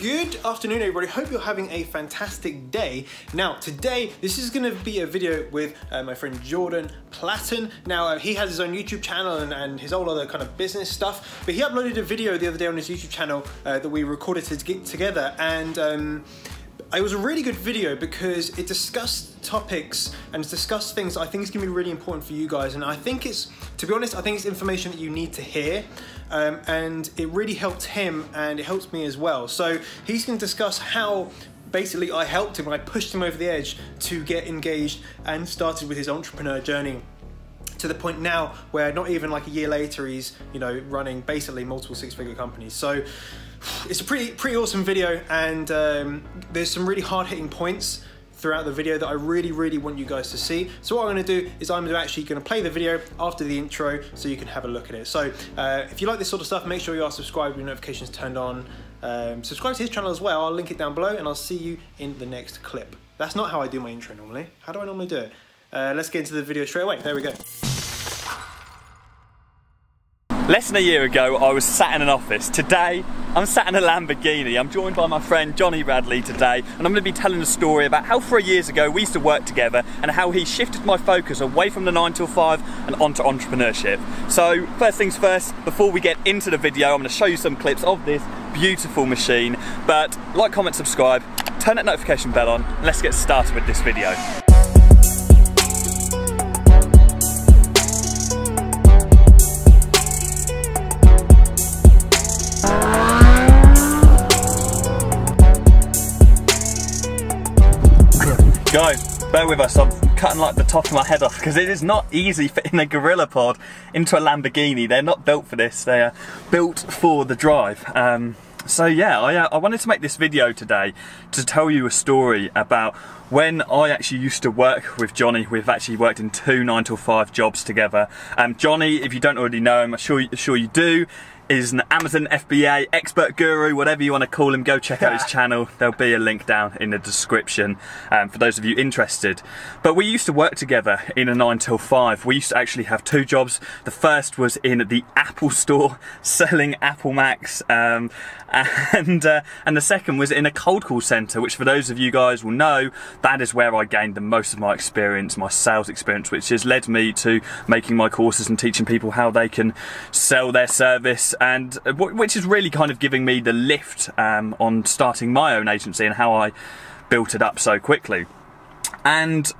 Good afternoon, everybody. Hope you're having a fantastic day. Now, today, this is going to be a video with my friend Jordan Platten. Now, he has his own YouTube channel and his whole other kind of business stuff, but he uploaded a video the other day on his YouTube channel that we recorded together, and it was a really good video because it discussed topics and discussed things I think is going to be really important for you guys, and I think it's, to be honest, I think it's information that you need to hear. And it really helped him and it helps me as well. So he's going to discuss how basically I helped him, I pushed him over the edge to get engaged and started with his entrepreneur journey, to the point now where not even like a year later he's, you know, running basically multiple six-figure companies. So it's a pretty awesome video, and there's some really hard-hitting points throughout the video that I really want you guys to see. So what I'm going to do is I'm actually going to play the video after the intro so you can have a look at it. So if you like this sort of stuff, make sure you are subscribed, your notifications turned on. Subscribe to his channel as well. I'll link it down below, and I'll see you in the next clip. That's not how I do my intro normally. How do I normally do it? Let's get into the video straight away. There we go. Less than a year ago, I was sat in an office. Today, I'm sat in a Lamborghini. I'm joined by my friend Jonny today, and I'm going to be telling a story about how 3 years ago we used to work together and how he shifted my focus away from the 9 till 5 and onto entrepreneurship. So first things first, before we get into the video, I'm going to show you some clips of this beautiful machine. But like, comment, subscribe, turn that notification bell on, and let's get started with this video. Guys, bear with us, I'm cutting like the top of my head off because it is not easy fitting a gorilla pod into a Lamborghini. They're not built for this, they are built for the drive. So yeah, I wanted to make this video today to tell you a story about when I actually used to work with Jonny. We've actually worked in 2 9 till 5 jobs together. Jonny, if you don't already know him, I'm sure you do, is an Amazon FBA expert guru, whatever you want to call him. Go check out his channel. There'll be a link down in the description for those of you interested. But we used to work together in a 9 till 5. We used to actually have 2 jobs. The first was in the Apple store selling Apple Macs, and the second was in a cold call centre, which for those of you guys will know, that is where I gained the most of my experience, my sales experience, which has led me to making my courses and teaching people how they can sell their service, and which is really kind of giving me the lift on starting my own agency and how I built it up so quickly. And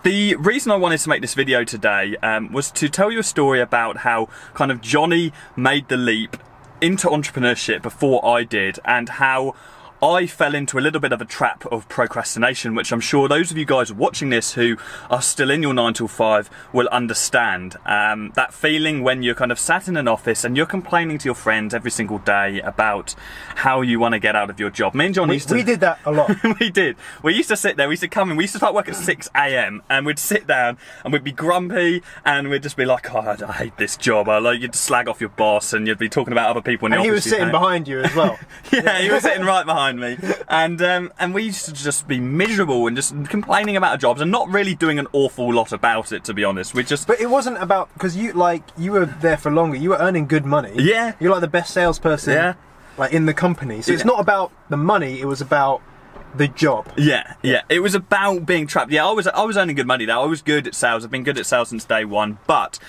the reason I wanted to make this video today was to tell you a story about how kind of Jonny made the leap into entrepreneurship before I did, and how I fell into a little bit of a trap of procrastination, which I'm sure those of you guys watching this who are still in your 9 till 5 will understand. That feeling when you're kind of sat in an office and you're complaining to your friends every single day about how you want to get out of your job. Me and Jonny used to... We did that a lot. We did. We used to sit there, we used to come in, we used to start work at 6 AM and we'd sit down and we'd be grumpy and we'd just be like, oh, I hate this job. Like, you'd slag off your boss and you'd be talking about other people in the office. And he was sitting behind you as well. Yeah, he was sitting right behind me, and we used to just be miserable and just complaining about our jobs and not really doing an awful lot about it, to be honest. We just... But it wasn't about, because you were there for longer, you were earning good money. Yeah. You're like the best salesperson, yeah, like in the company. So it's not about the money, it was about the job. Yeah. It was about being trapped. Yeah, I was earning good money there. I was good at sales. I've been good at sales since day one, but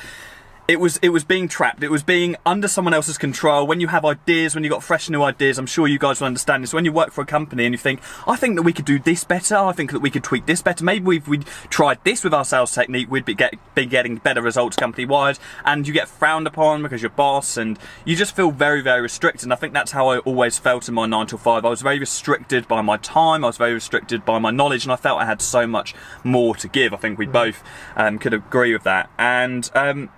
it was being trapped. It was being under someone else's control. When you have ideas, when you got fresh new ideas, I'm sure you guys will understand this. When you work for a company and you think, I think that we could do this better. I think that we could tweak this better. Maybe if we'd tried this with our sales technique, we'd be getting better results company-wide. And you get frowned upon because you're boss, and you just feel very restricted. And I think that's how I always felt in my 9 till 5. I was very restricted by my time. I was very restricted by my knowledge, and I felt I had so much more to give. I think we both could agree with that. And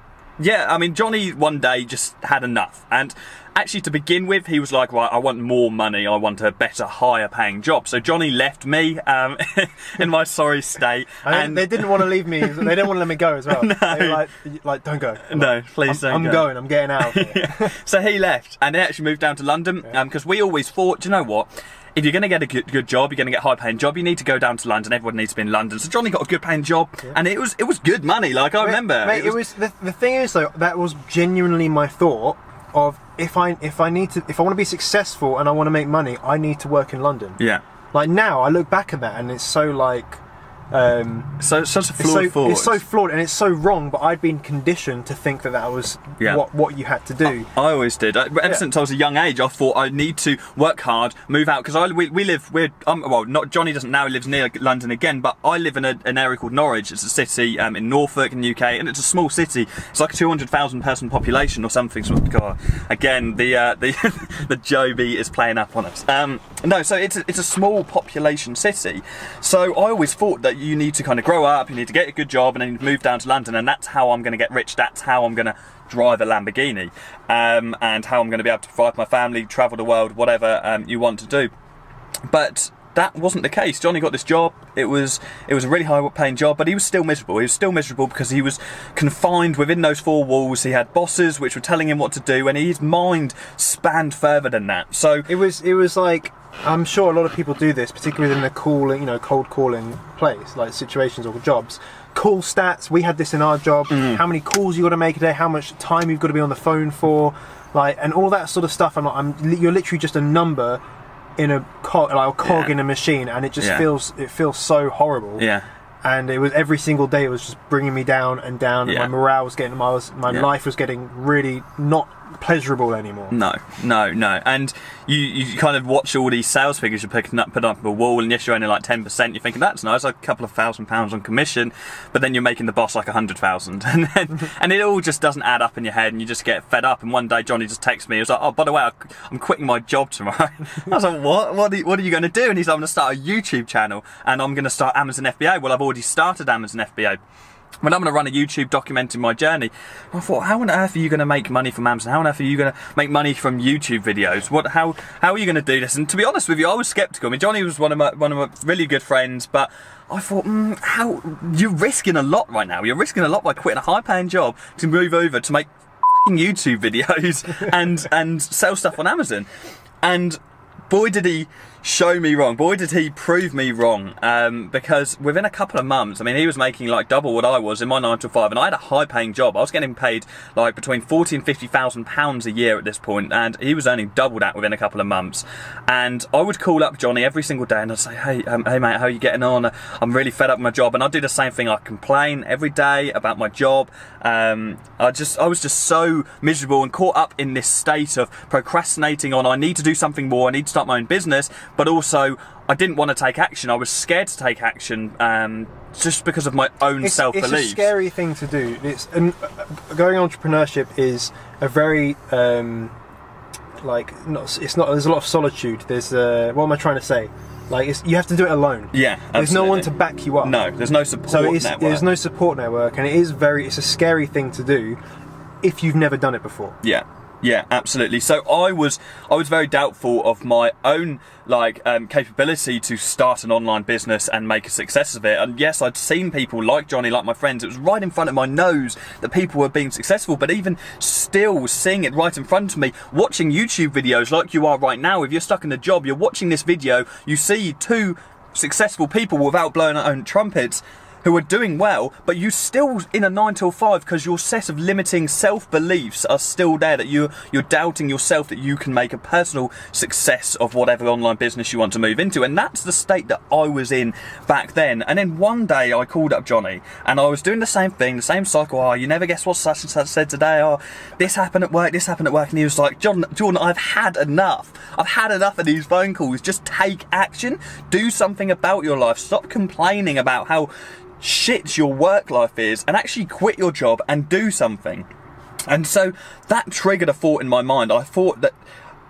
yeah, I mean, Jonny one day just had enough, and actually to begin with he was like, right, I want more money, I want a better, higher paying job. So Jonny left me in my sorry state. And they didn't want to leave me, they didn't want to let me go as well. No. They were like, don't go. No, please don't go. I'm going, I'm getting out of here. Yeah. So he left, and he actually moved down to London, because we always thought, do you know what? If you're going to get a good job, you're going to get a high-paying job, you need to go down to London. Everyone needs to be in London. So Jonny got a good-paying job, and it was good money. Like, I remember. Mate, the thing is though, that was genuinely my thought of if I want to be successful and I want to make money, I need to work in London. Yeah. Like now, I look back at that and it's so like. So it's such a flawed thought. It's so flawed and it's so wrong, but I'd been conditioned to think that that was what you had to do. I always did. Ever since I was a young age, I thought I need to work hard, move out, because well, not Johnny doesn't now, he lives near London again, but I live in an area called Norwich. It's a city in Norfolk in the UK, and it's a small city. It's like a 200,000 person population or something. So God, again, the Joby is playing up on us. No, so it's a small population city. So I always thought that you need to kind of grow up, you need to get a good job, and then you move down to London, and that's how I'm going to get rich, that's how I'm going to drive a Lamborghini, and how I'm going to be able to provide my family, travel the world, whatever you want to do. But that wasn't the case. Johnny got this job, it was a really high paying job, but he was still miserable. He was still miserable because he was confined within those four walls. He had bosses which were telling him what to do, and his mind spanned further than that. So it was like, I'm sure a lot of people do this, particularly in the cold calling place, like situations or jobs. Call stats, we had this in our job, how many calls you got to make a day, how much time you've got to be on the phone for, like, and all that sort of stuff. You're literally just a number in a cog in a machine, and it just feels so horrible. Yeah. And it was every single day, it was just bringing me down and down. And my morale was getting, my life was getting really not pleasurable anymore. No. And you kind of watch all these sales figures you're put up on the wall, and yes, you're only like 10%. You're thinking that's nice, like a couple of £1,000 on commission, but then you're making the boss like 100,000, and it all just doesn't add up in your head, and you just get fed up. And one day Johnny just texts me. He was like, "Oh, by the way, I'm quitting my job tomorrow." I was like, "What? What are you going to do?" And he's like, "I'm going to start a YouTube channel, and I'm going to start Amazon FBA." Well, I've already started Amazon FBA. When I'm going to run a YouTube documenting my journey. I thought, how on earth are you going to make money from Amazon? How on earth are you going to make money from YouTube videos? How are you going to do this? And to be honest with you, I was sceptical. I mean, Johnny was one of my really good friends, but I thought, how you're risking a lot right now. You're risking a lot by quitting a high-paying job to move over to make fucking YouTube videos and sell stuff on Amazon. And boy, did he show me wrong. Boy, did he prove me wrong. Because within a couple of months, I mean, he was making like double what I was in my 9 to 5, and I had a high-paying job. I was getting paid like between £40,000 and £50,000 a year at this point, and he was earning double that within a couple of months. And I would call up Johnny every single day, and I'd say, hey mate, how are you getting on? I'm really fed up with my job. And I'd do the same thing. I'd complain every day about my job. I was just so miserable and caught up in this state of procrastinating on, I need to do something more, I need to start my own business, but also I didn't want to take action. I was scared to take action just because of my own self-belief. It's a scary thing to do. Going entrepreneurship is a very there's a lot of solitude. There's what am I trying to say? Like, you have to do it alone. Yeah, absolutely. There's no one to back you up. No, there's no support network. There's no support network, and it's a scary thing to do if you've never done it before. Yeah. Yeah, absolutely. So I was very doubtful of my own capability to start an online business and make a success of it. And yes, I'd seen people like Johnny, like my friends. It was right in front of my nose that people were being successful. But even still, seeing it right in front of me, watching YouTube videos like you are right now. If you're stuck in a job, you're watching this video, you see two successful people without blowing their own trumpets, who are doing well, but you still in a 9 till 5 because your set of limiting self-beliefs are still there, that you're doubting yourself that you can make a personal success of whatever online business you want to move into. And that's the state that I was in back then. And then one day I called up Johnny, and I was doing the same thing, the same cycle. Oh, you never guess what such and such said today. Oh, this happened at work, this happened at work. And he was like, Jordan, I've had enough. I've had enough of these phone calls. Just take action. Do something about your life. Stop complaining about how shit your work life is, and actually quit your job and do something. And so that triggered a thought in my mind. I thought that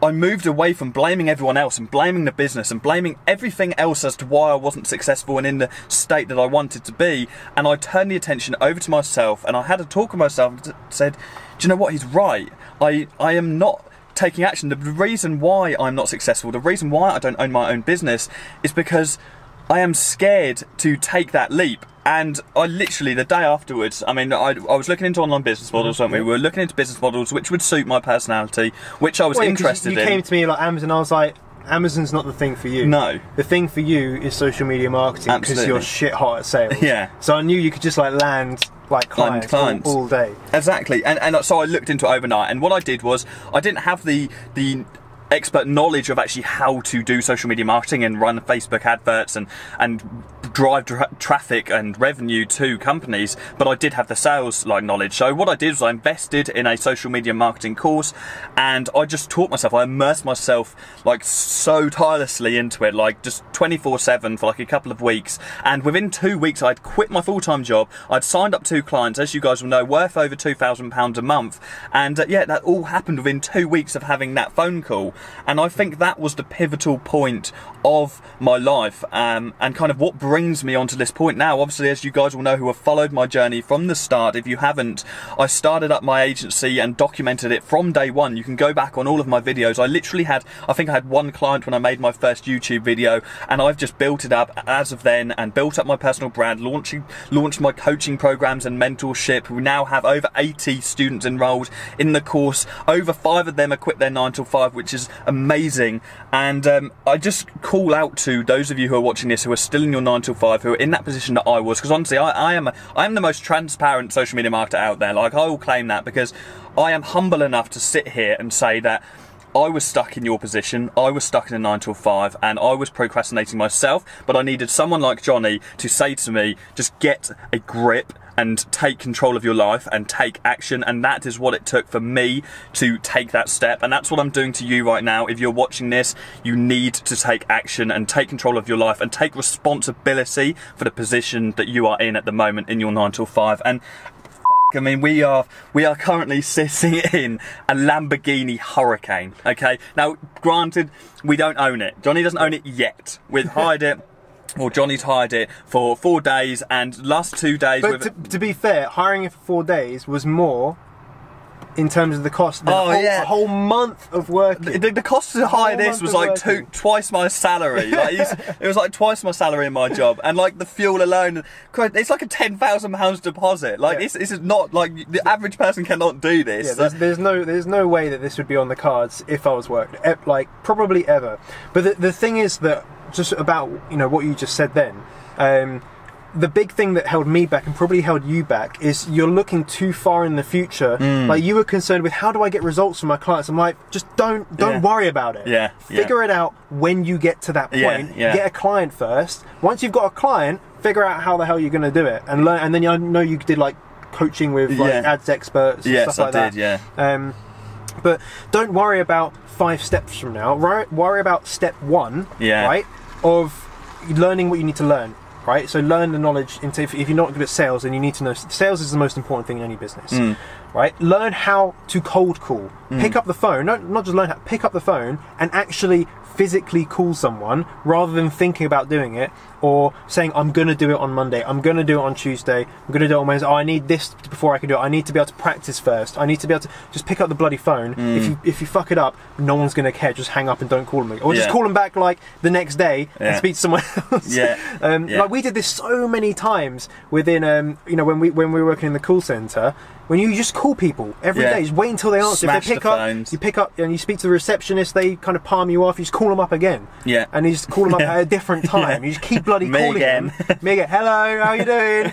I moved away from blaming everyone else and blaming the business and blaming everything else as to why I wasn't successful and in the state that I wanted to be, and I turned the attention over to myself, and I had a talk with myself and said, do you know what, he's right. I am not taking action. The reason why I'm not successful, the reason why I don't own my own business, is because I am scared to take that leap. And I literally, the day afterwards, I mean, I was looking into online business models, weren't we? We were looking into business models which would suit my personality, which I was interested in. You came to me like Amazon, I was like, Amazon's not the thing for you. No. The thing for you is social media marketing, because you're shit hot at sales. Yeah. So I knew you could just like land like clients. All day. Exactly. And so I looked into it overnight, and what I did was I didn't have the expert knowledge of actually how to do social media marketing and run Facebook adverts and drive traffic and revenue to companies, but I did have the sales like knowledge. So what I did was I invested in a social media marketing course, and I just taught myself. I immersed myself like so tirelessly into it, like just 24/7 for like a couple of weeks, and within 2 weeks I'd quit my full-time job. I'd signed up 2 clients, as you guys will know, worth over £2,000 a month, and yeah, that all happened within 2 weeks of having that phone call. And I think that was the pivotal point of my life, and kind of what brings me onto this point now. Obviously, as you guys will know who have followed my journey from the start, if you haven't, I started up my agency and documented it from day one. You can go back on all of my videos. I literally had, I think I had 1 client when I made my first YouTube video, and I've just built it up as of then and built up my personal brand, launched my coaching programs and mentorship. We now have over 80 students enrolled in the course. Over 5 of them have quit their 9 to 5, which is amazing. And I just call out to those of you who are watching this who are still in your 9 to 5, who are in that position that I was, because honestly I am the most transparent social media marketer out there. Like, I will claim that, because I am humble enough to sit here and say that I was stuck in your position. I was stuck in a 9 to 5, and I was procrastinating myself, but I needed someone like Jonny to say to me, just get a grip and take control of your life and take action. And that is what it took for me to take that step, and that's what I'm doing to you right now. If you're watching this, you need to take action and take control of your life and take responsibility for the position that you are in at the moment in your 9 to 5. And I mean, we are currently sitting in a Lamborghini Hurricane, okay? Now, granted, we don't own it. Jonny doesn't own it yet. We've hired it. Well, Jonny's hired it for 4 days, and last 2 days... But to be fair, hiring it for 4 days was more in terms of the cost than a whole month of work. The cost to hire this was like twice my salary. Like, it was like twice my salary in my job, and like the fuel alone, it's like a £10,000 deposit. Like, this is not like the average person cannot do this. Yeah, there's no way that this would be on the cards if I was working, like probably ever. But the thing is that, just about, you know, what you just said then, the big thing that held me back and probably held you back is you're looking too far in the future. Like, you were concerned with, how do I get results from my clients? I'm like, just don't worry about it. Figure it out when you get to that point. Get a client first. Once you've got a client, figure out how the hell you're going to do it, and learn. And then I know you did like coaching with like ads experts and stuff like that. But don't worry about 5 steps from now. Worry about step 1, right, of learning what you need to learn. Right, so learn the knowledge. If you're not good at sales, then you need to know sales is the most important thing in any business. Right, learn how to cold call. Pick up the phone. Not just learn how. Pick up the phone and actually physically call someone, rather than thinking about doing it or saying, I'm going to do it on Monday, I'm going to do it on Tuesday, I'm going to do it on Wednesday. Oh, I need this before I can do it. I need to be able to practice first. I need to be able to just pick up the bloody phone. If you fuck it up, no one's going to care. Just hang up and don't call them. Or just call them back like the next day and speak to someone else. Like, we did this so many times within, you know, when we were working in the call centre. When you just call people every day, just wait until they answer. Smash if they pick up and you speak to the receptionist, they kind of palm you off. You just call them up again. And you just call them up at a different time. You just keep bloody calling them. Me again. Hello, how you doing?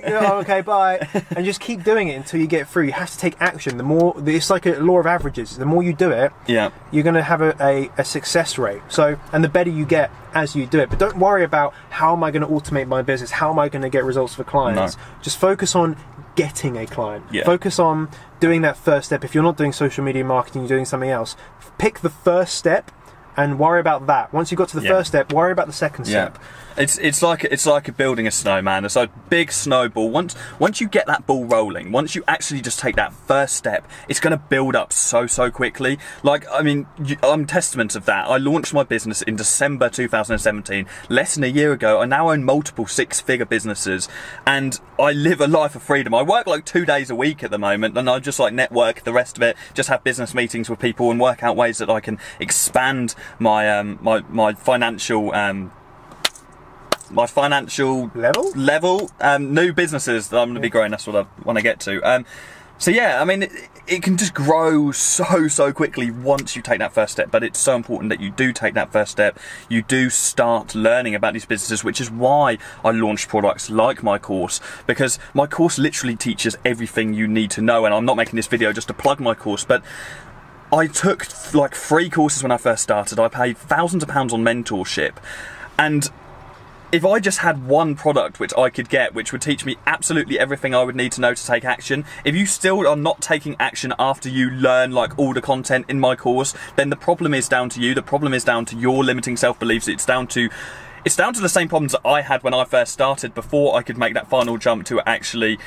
Oh, okay, bye. And just keep doing it until you get through. You have to take action. The more, it's like a law of averages. The more you do it, you're going to have a success rate. So, and the better you get as you do it. But don't worry about, how am I going to automate my business? How am I going to get results for clients? Just focus on getting a client. Focus on doing that first step. If you're not doing social media marketing, you're doing something else. Pick the first step and worry about that. Once you've got to the first step, worry about the second step. It's like building a snowman. It's like a big snowball. Once you get that ball rolling, once you actually just take that first step, it's going to build up so quickly. Like, I mean, I'm testament of that. I launched my business in December 2017. Less than a year ago, I now own multiple 6-figure businesses, and I live a life of freedom. I work like 2 days a week at the moment, and I just like network the rest of it, just have business meetings with people and work out ways that I can expand my my financial level, new businesses that I'm going to be growing. That's what I want to get to. So yeah, I mean, it can just grow so quickly once you take that first step, but it's so important that you do take that first step. You do start learning about these businesses, which is why I launched products like my course, because my course literally teaches everything you need to know. And I'm not making this video just to plug my course, but I took like 3 courses when I first started. I paid thousands of pounds on mentorship, and if I just had one product which I could get, which would teach me absolutely everything I would need to know to take action, if you still are not taking action after you learn like all the content in my course, then the problem is down to you. The problem is down to your limiting self-beliefs. It's down to the same problems that I had when I first started, before I could make that final jump to actually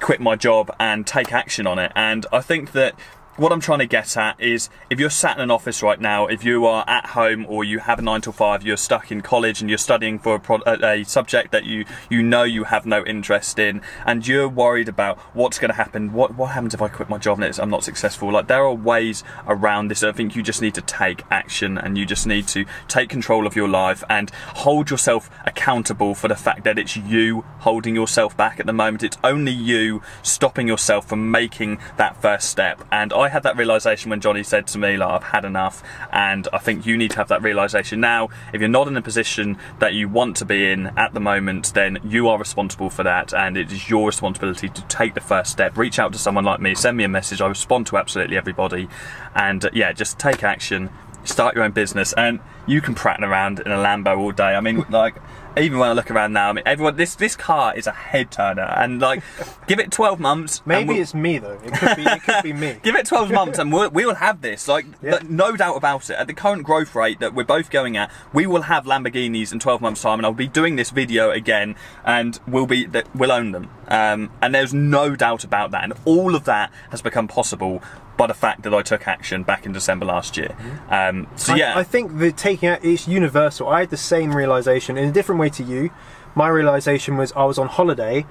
quit my job and take action on it. And I think that what I'm trying to get at is, if you're sat in an office right now, if you are at home or you have a 9 to 5, you're stuck in college and you're studying for a subject that you know you have no interest in, and you're worried about what's going to happen, what happens if I quit my job and I'm not successful. Like, there are ways around this. I think you just need to take action, and you just need to take control of your life and hold yourself accountable for the fact that it's you holding yourself back at the moment. It's only you stopping yourself from making that first step. And I had that realization when Jonny said to me, like, I've had enough, and I think you need to have that realization now. If you're not in a position that you want to be in at the moment, then you are responsible for that, and it is your responsibility to take the first step. Reach out to someone like me, send me a message. I respond to absolutely everybody, and yeah, just take action, start your own business, and you can pratten around in a Lambo all day. I mean, like, even when I look around now, I mean, everyone, this car is a head turner, and like, give it 12 months. Maybe it's me though. It could be me. Give it 12 months, and we will have this. Like, yeah. No doubt about it. At the current growth rate that we're both going at, we will have Lamborghinis in 12 months' time, and I'll be doing this video again, and we'll own them. And there's no doubt about that. And all of that has become possible by the fact that I took action back in December last year. So yeah, I think the taking out is universal. I had the same realization in a different way to you. My realization was, I was on holiday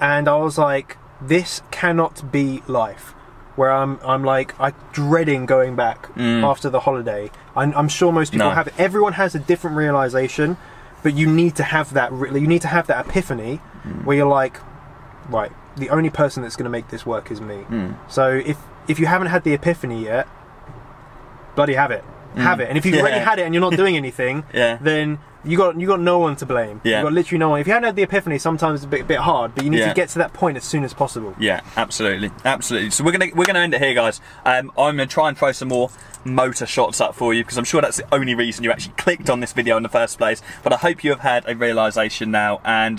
and I was like, this cannot be life. Where I'm like, I'm dreading going back after the holiday. I'm sure most people have it. Everyone has a different realization, but you need to have that. You need to have that epiphany where you're like, right, the only person that's going to make this work is me. So if you haven't had the epiphany yet, bloody have it. Have it. And if you've already had it and you're not doing anything, then you got no one to blame. You got literally no one. If you haven't had the epiphany, sometimes it's a bit hard, but you need to get to that point as soon as possible. Yeah, absolutely, absolutely. So we're gonna end it here, guys. I'm gonna try and throw some more motor shots up for you, because I'm sure that's the only reason you actually clicked on this video in the first place. But I hope you have had a realization now, and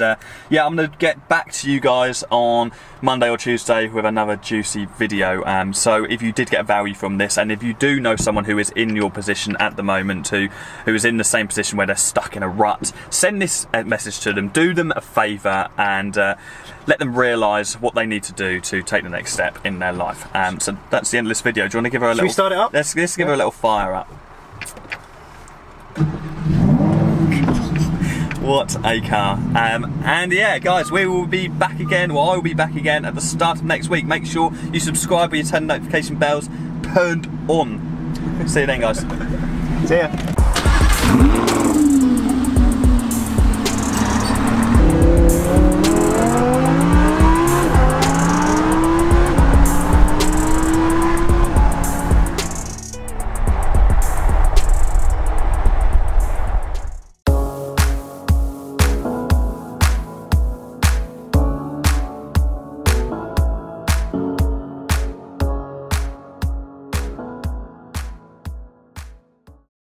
yeah, I'm gonna get back to you guys on Monday or Tuesday with another juicy video. So if you did get value from this, and if you do know someone who is in your position at the moment, who is in the same position where they're stuck in a rut, send this message to them, do them a favour, and let them realise what they need to do to take the next step in their life. So that's the end of this video. Do you want to give her a little... Should we start it up? Let's give her a little fire up. What a car. And yeah, guys, we will be back again, well, I will be back again at the start of next week. Make sure you subscribe with your turn notification bells turned on. See you then, guys. See ya.